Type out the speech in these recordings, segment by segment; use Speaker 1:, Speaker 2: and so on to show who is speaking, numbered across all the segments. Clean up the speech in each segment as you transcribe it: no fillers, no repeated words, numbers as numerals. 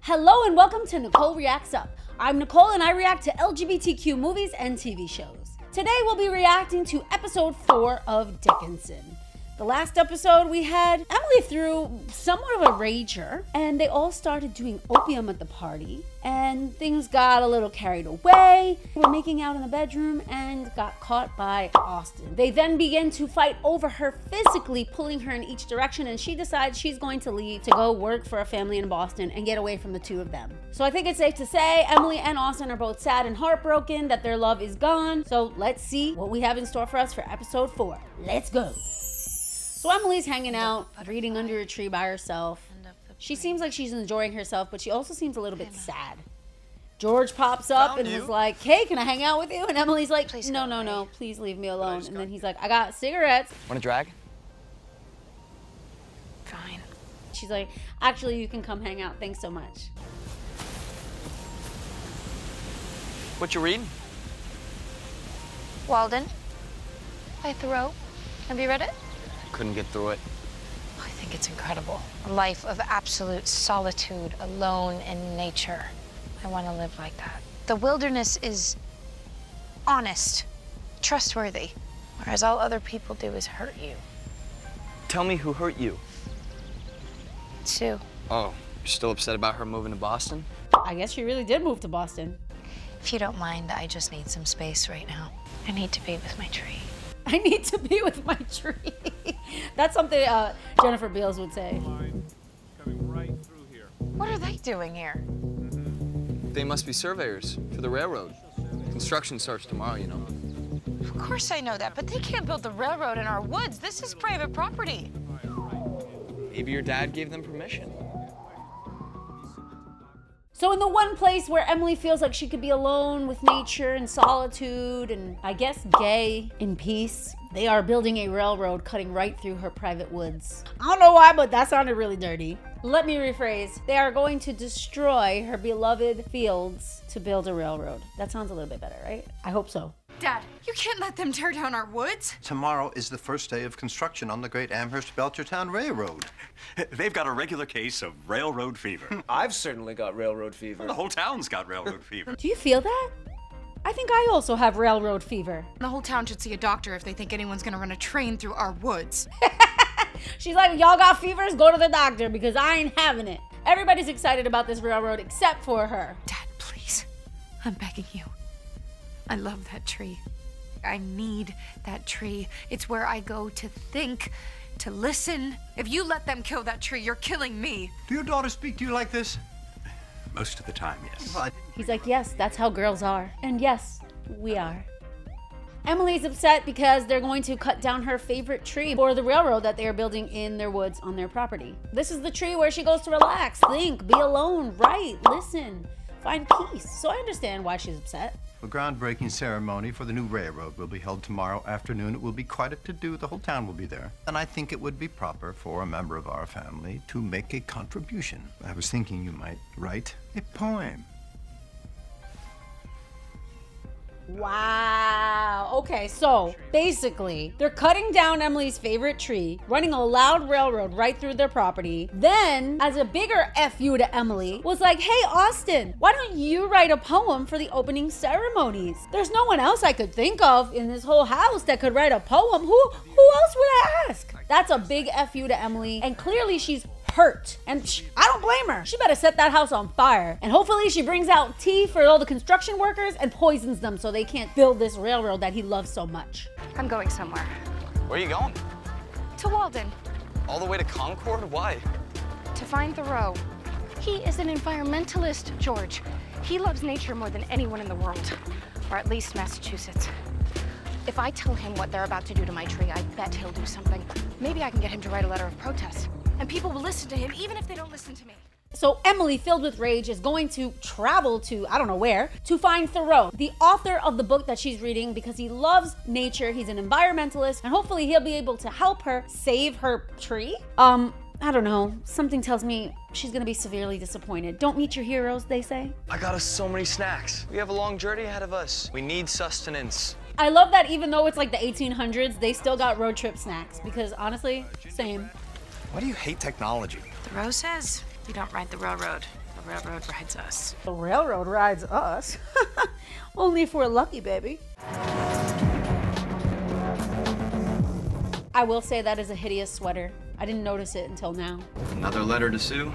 Speaker 1: Hello and welcome to Nicole Reacts Up. I'm Nicole and I react to LGBTQ movies and TV shows. Today we'll be reacting to episode 4 of Dickinson. The last episode we had Emily threw somewhat of a rager and they all started doing opium at the party and things got a little carried away. They were making out in the bedroom and got caught by Austin. They then begin to fight over her physically, pulling her in each direction, and she decides she's going to leave to go work for a family in Boston and get away from the two of them. So I think it's safe to say Emily and Austin are both sad and heartbroken that their love is gone. So let's see what we have in store for us for episode 4. Let's go. So Emily's hanging out, reading under a tree by herself. She seems like she's enjoying herself, but she also seems a little bit sad. George pops up and is like, hey, can I hang out with you? And Emily's like, no, please leave me alone. And then he's like, I got cigarettes.
Speaker 2: Want a drag?
Speaker 1: Fine. She's like, actually, you can come hang out. Thanks so much.
Speaker 2: What you reading?
Speaker 3: Walden by Thoreau. Have you read it?
Speaker 2: Couldn't get through it.
Speaker 3: I think it's incredible. A life of absolute solitude, alone in nature. I want to live like that. The wilderness is honest, trustworthy, whereas all other people do is hurt you.
Speaker 2: Tell me who hurt you.
Speaker 3: Sue.
Speaker 2: Oh, you're still upset about her moving to Boston?
Speaker 1: I guess she really did move to Boston.
Speaker 3: If you don't mind, I just need some space right now. I need to be with my tree.
Speaker 1: I need to be with my tree. That's something Jennifer Beals would say.
Speaker 4: Coming right through here.
Speaker 3: What are they doing here?
Speaker 2: They must be surveyors for the railroad. Construction starts tomorrow, you know.
Speaker 3: Of course I know that, but they can't build the railroad in our woods. This is private property.
Speaker 2: Maybe your dad gave them permission.
Speaker 1: So in the one place where Emily feels like she could be alone with nature and solitude and I guess gay in peace, they are building a railroad cutting right through her private woods. I don't know why, but that sounded really dirty. Let me rephrase. They are going to destroy her beloved fields to build a railroad. That sounds a little bit better, right? I hope so.
Speaker 5: Dad, you can't let them tear down our woods.
Speaker 6: Tomorrow is the first day of construction on the Great Amherst-Belchertown Railroad.
Speaker 7: They've got a regular case of railroad fever.
Speaker 8: I've certainly got railroad fever.
Speaker 7: The whole town's got railroad fever.
Speaker 1: Do you feel that? I think I also have railroad fever.
Speaker 5: The whole town should see a doctor if they think anyone's gonna run a train through our woods.
Speaker 1: She's like, y'all got fevers? Go to the doctor because I ain't having it. Everybody's excited about this railroad except for her.
Speaker 5: Dad, please. I'm begging you. I love that tree. I need that tree. It's where I go to think, to listen. If you let them kill that tree, you're killing me.
Speaker 6: Do your daughters speak to you like this?
Speaker 7: Most of the time, yes.
Speaker 1: He's like, yes, that's how girls are. And yes, we are. Emily's upset because they're going to cut down her favorite tree for the railroad that they are building in their woods on their property. This is the tree where she goes to relax, think, be alone, write, listen, find peace. So I understand why she's upset.
Speaker 6: The groundbreaking ceremony for the new railroad will be held tomorrow afternoon. It will be quite a to-do. The whole town will be there. And I think it would be proper for a member of our family to make a contribution. I was thinking you might write a poem.
Speaker 1: Wow. Okay, so basically, they're cutting down Emily's favorite tree, running a loud railroad right through their property. Then, as a bigger F you to Emily, was like, hey, Austin, why don't you write a poem for the opening ceremonies? There's no one else I could think of in this whole house that could write a poem. Who else would I ask? That's a big F you to Emily, and clearly she's hurt. And I don't blame her. She better set that house on fire. And hopefully she brings out tea for all the construction workers and poisons them so they can't build this railroad that he loves so much.
Speaker 3: I'm going somewhere.
Speaker 2: Where are you going?
Speaker 3: To Walden.
Speaker 2: All the way to Concord? Why?
Speaker 3: To find Thoreau. He is an environmentalist, George. He loves nature more than anyone in the world. Or at least Massachusetts. If I tell him what they're about to do to my tree, I bet he'll do something. Maybe I can get him to write a letter of protest. And people will listen to him, even if they don't listen to me.
Speaker 1: So Emily, filled with rage, is going to travel to, I don't know where, to find Thoreau, the author of the book that she's reading, because he loves nature, he's an environmentalist, and hopefully he'll be able to help her save her tree. I don't know, something tells me she's gonna be severely disappointed. Don't meet your heroes, they say.
Speaker 2: I got us so many snacks. We have a long journey ahead of us. We need sustenance.
Speaker 1: I love that even though it's like the 1800s, they still got road trip snacks, because honestly, same.
Speaker 8: Why do you hate technology?
Speaker 5: Thoreau says we don't ride the railroad,
Speaker 3: The railroad rides us.
Speaker 1: The railroad rides us. Only if we're lucky, baby. I will say that is a hideous sweater. I didn't notice it until now.
Speaker 2: Another letter to Sue?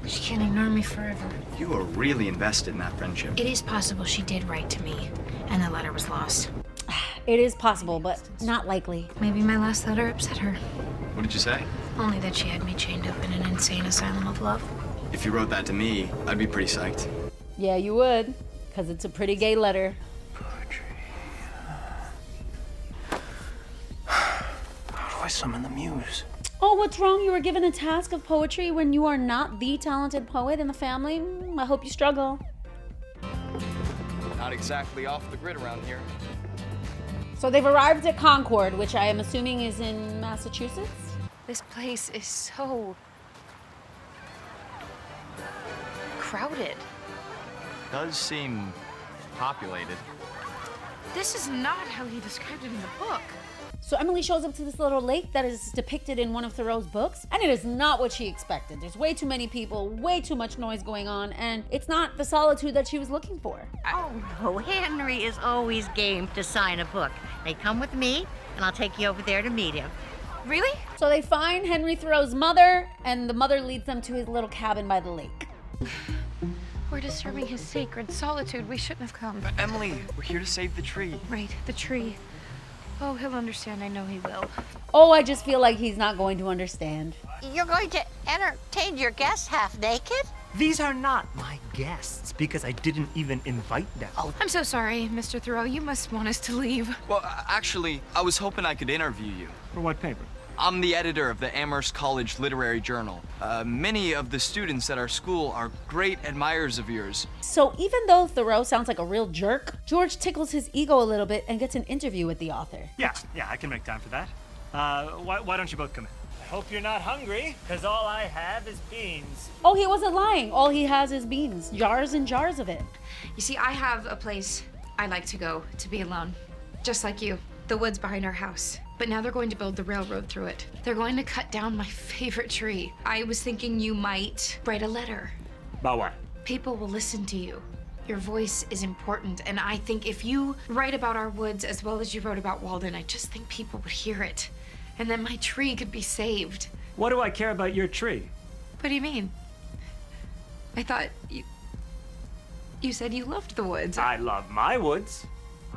Speaker 3: She can't ignore me forever.
Speaker 2: You are really invested in that friendship.
Speaker 3: It is possible she did write to me, and the letter was lost.
Speaker 1: It is possible, but not likely.
Speaker 3: Maybe my last letter upset her.
Speaker 2: What did you say?
Speaker 3: Only that she had me chained up in an insane asylum of love.
Speaker 2: If you wrote that to me, I'd be pretty psyched.
Speaker 1: Yeah, you would, because it's a pretty gay letter.
Speaker 6: Poetry. How do I summon the muse?
Speaker 1: Oh, what's wrong? You were given a task of poetry when you are not the talented poet in the family? I hope you struggle.
Speaker 2: Not exactly off the grid around here.
Speaker 1: So they've arrived at Concord, which I am assuming is in Massachusetts?
Speaker 5: This place is so crowded.
Speaker 2: Does seem populated.
Speaker 5: This is not how he described it in the book.
Speaker 1: So Emily shows up to this little lake that is depicted in one of Thoreau's books, and it is not what she expected. There's way too many people, way too much noise going on, and it's not the solitude that she was looking for.
Speaker 9: Oh, no, Henry is always game to sign a book. Hey, come with me, and I'll take you over there to meet him.
Speaker 5: Really?
Speaker 1: So they find Henry Thoreau's mother, and the mother leads them to his little cabin by the lake.
Speaker 5: We're disturbing his sacred solitude. We shouldn't have come.
Speaker 2: But Emily, we're here to save the tree.
Speaker 5: Right, the tree. Oh, he'll understand. I know he will.
Speaker 1: Oh, I just feel like he's not going to understand.
Speaker 9: You're going to entertain your guests half naked?
Speaker 10: These are not my guests because I didn't even invite them.
Speaker 5: Oh, I'm so sorry, Mr. Thoreau. You must want us to leave.
Speaker 2: Well, actually, I was hoping I could interview you.
Speaker 10: For what paper?
Speaker 2: I'm the editor of the Amherst College Literary Journal. Many of the students at our school are great admirers of yours.
Speaker 1: So even though Thoreau sounds like a real jerk, George tickles his ego a little bit and gets an interview with the author.
Speaker 10: Yeah, I can make time for that. Why don't you both come in? I hope you're not hungry, because all I have is beans.
Speaker 1: Oh, he wasn't lying. All he has is beans. Jars and jars of it.
Speaker 5: You see, I have a place I like to go to be alone. Just like you. The woods behind our house. But now they're going to build the railroad through it. They're going to cut down my favorite tree. I was thinking you might write a letter.
Speaker 10: About what?
Speaker 5: People will listen to you. Your voice is important, and I think if you write about our woods as well as you wrote about Walden, I just think people would hear it. And then my tree could be saved.
Speaker 10: What do I care about your tree?
Speaker 5: What do you mean? I thought you said you loved the woods.
Speaker 10: I love my woods.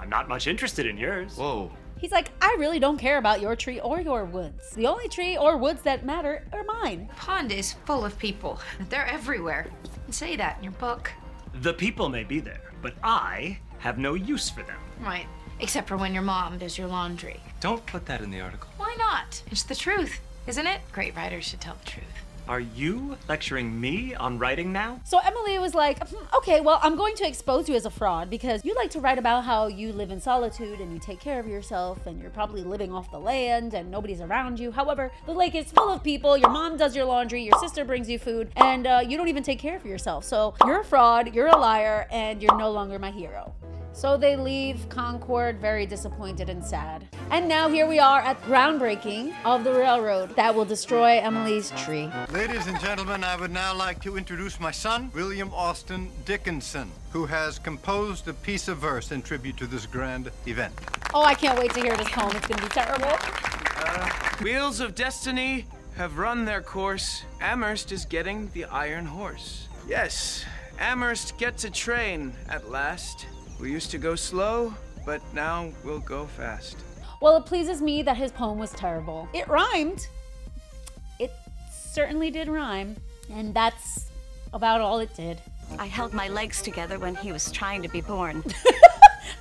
Speaker 10: I'm not much interested in yours.
Speaker 2: Whoa.
Speaker 1: He's like, I really don't care about your tree or your woods. The only tree or woods that matter are mine.
Speaker 5: The pond is full of people. They're everywhere. You say that in your book.
Speaker 10: The people may be there, but I have no use for them.
Speaker 5: Right. Except for when your mom does your laundry.
Speaker 2: Don't put that in the article.
Speaker 5: Why not? It's the truth, isn't it? Great writers should tell the truth.
Speaker 10: Are you lecturing me on writing now?
Speaker 1: So Emily was like, okay, well, I'm going to expose you as a fraud because you like to write about how you live in solitude and you take care of yourself and you're probably living off the land and nobody's around you. However, the lake is full of people, your mom does your laundry, your sister brings you food, and you don't even take care of yourself. So you're a fraud, you're a liar, and you're no longer my hero. So they leave Concord very disappointed and sad. And now here we are at groundbreaking of the railroad that will destroy Emily's tree.
Speaker 6: Ladies and gentlemen, I would now like to introduce my son, William Austin Dickinson, who has composed a piece of verse in tribute to this grand event.
Speaker 1: Oh, I can't wait to hear this poem. It's gonna be terrible.
Speaker 11: Wheels of destiny have run their course. Amherst is getting the iron horse. Yes, Amherst gets a train at last. We used to go slow, but now we'll go fast.
Speaker 1: Well, it pleases me that his poem was terrible. It rhymed. It certainly did rhyme. And that's about all it did.
Speaker 9: I held my legs together when he was trying to be born.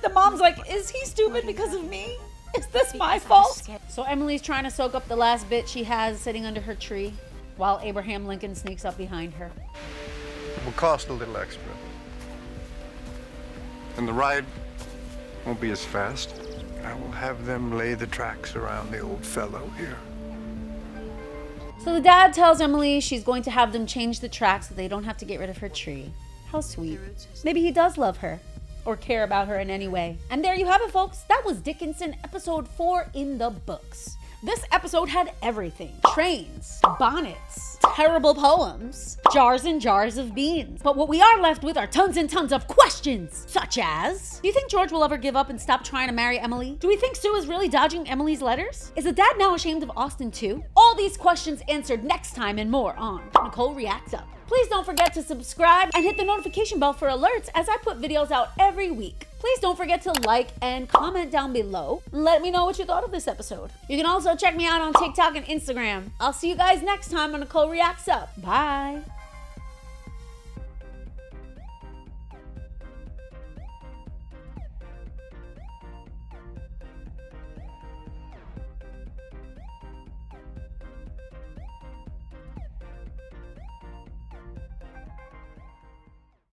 Speaker 1: The mom's like, is he stupid because of me? Is this my fault? So Emily's trying to soak up the last bit she has sitting under her tree while Abraham Lincoln sneaks up behind her.
Speaker 6: It will cost a little extra. And the ride won't be as fast. I will have them lay the tracks around the old fellow here.
Speaker 1: So the dad tells Emily she's going to have them change the tracks so they don't have to get rid of her tree. How sweet. Maybe he does love her or care about her in any way. And there you have it, folks. That was Dickinson, episode 4 in the books. This episode had everything. Trains, bonnets, terrible poems, jars and jars of beans. But what we are left with are tons and tons of questions, such as, do you think George will ever give up and stop trying to marry Emily? Do we think Sue is really dodging Emily's letters? Is the dad now ashamed of Austin too? All these questions answered next time and more on Nicole Reacts Up. Please don't forget to subscribe and hit the notification bell for alerts as I put videos out every week. Please don't forget to like and comment down below. Let me know what you thought of this episode. You can also check me out on TikTok and Instagram. I'll see you guys next time on Nicole Reacts Up. Bye.